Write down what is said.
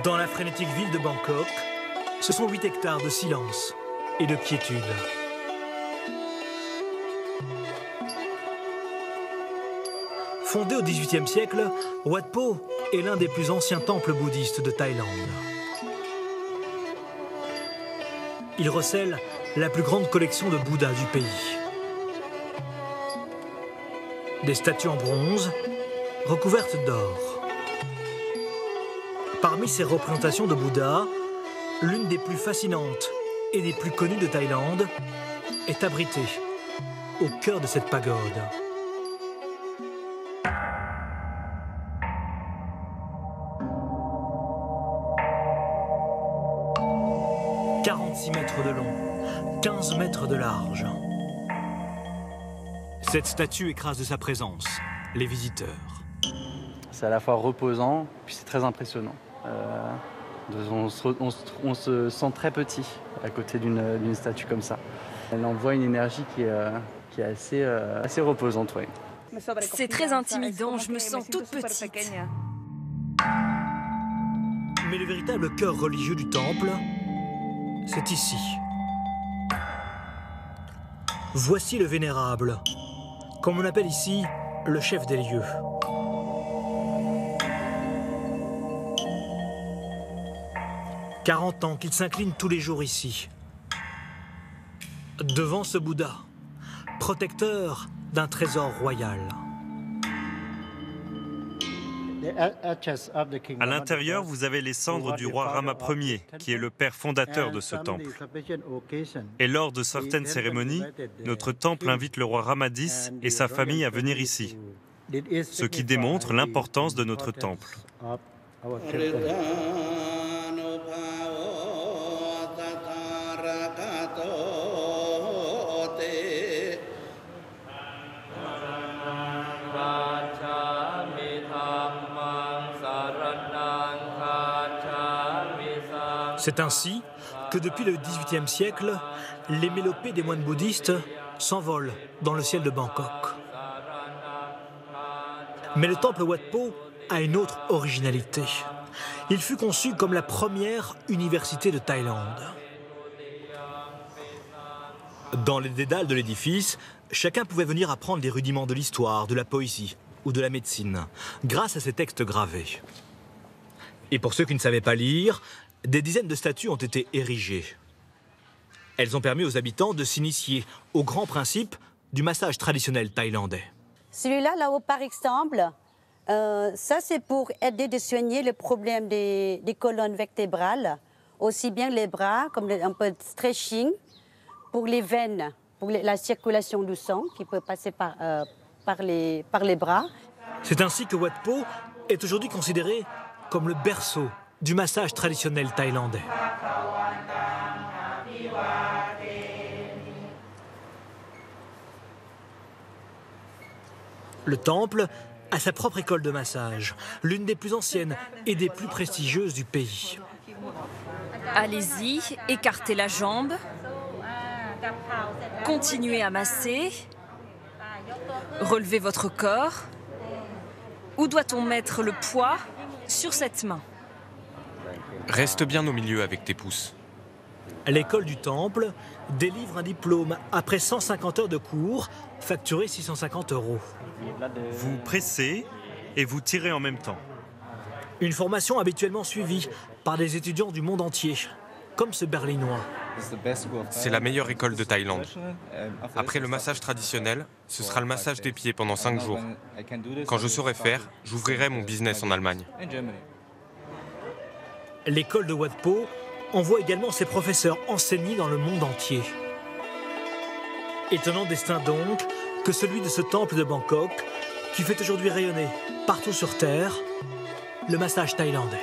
Dans la frénétique ville de Bangkok, ce sont 8 hectares de silence et de quiétude. Fondé au XVIIIe siècle, Wat Po est l'un des plus anciens temples bouddhistes de Thaïlande. Il recèle la plus grande collection de Bouddhas du pays. Des statues en bronze, recouvertes d'or. Parmi ces représentations de Bouddha, l'une des plus fascinantes et des plus connues de Thaïlande est abritée au cœur de cette pagode. « 46 mètres de long, 15 mètres de large. » Cette statue écrase de sa présence les visiteurs. C'est à la fois reposant, puis c'est très impressionnant. On se sent très petit à côté d'une statue comme ça. Elle envoie une énergie qui est assez reposante. Ouais. C'est très intimidant, je me sens toute petite. Mais le véritable cœur religieux du temple, c'est ici. Voici le vénérable, comme on appelle ici le chef des lieux. « 40 ans qu'il s'incline tous les jours ici, devant ce Bouddha, protecteur d'un trésor royal. » À l'intérieur, vous avez les cendres du roi Rama Ier, qui est le père fondateur de ce temple. Et lors de certaines cérémonies, notre temple invite le roi Rama X et sa famille à venir ici, ce qui démontre l'importance de notre temple. C'est ainsi que depuis le XVIIIe siècle, les mélopées des moines bouddhistes s'envolent dans le ciel de Bangkok. Mais le temple Wat Po a une autre originalité. Il fut conçu comme la première université de Thaïlande. Dans les dédales de l'édifice, chacun pouvait venir apprendre les rudiments de l'histoire, de la poésie ou de la médecine, grâce à ces textes gravés. Et pour ceux qui ne savaient pas lire, des dizaines de statues ont été érigées. Elles ont permis aux habitants de s'initier aux grands principes du massage traditionnel thaïlandais. Celui-là, là-haut, par exemple, ça c'est pour aider de soigner le problème des colonnes vertébrales, aussi bien les bras, comme un peu de stretching, pour les veines, pour la circulation du sang qui peut passer par les bras. C'est ainsi que Wat Po est aujourd'hui considéré comme le berceau du massage traditionnel thaïlandais. Le temple a sa propre école de massage, l'une des plus anciennes et des plus prestigieuses du pays. Allez-y, écartez la jambe, continuez à masser, relevez votre corps. Où doit-on mettre le poids sur cette main? Reste bien au milieu avec tes pouces. L'école du temple délivre un diplôme après 150 heures de cours, facturé 650 €. Vous pressez et vous tirez en même temps. Une formation habituellement suivie par des étudiants du monde entier, comme ce Berlinois. C'est la meilleure école de Thaïlande. Après le massage traditionnel, ce sera le massage des pieds pendant 5 jours. Quand je saurai faire, j'ouvrirai mon business en Allemagne. L'école de Wat Po envoie également ses professeurs enseigner dans le monde entier. Étonnant destin donc que celui de ce temple de Bangkok, qui fait aujourd'hui rayonner partout sur Terre le massage thaïlandais.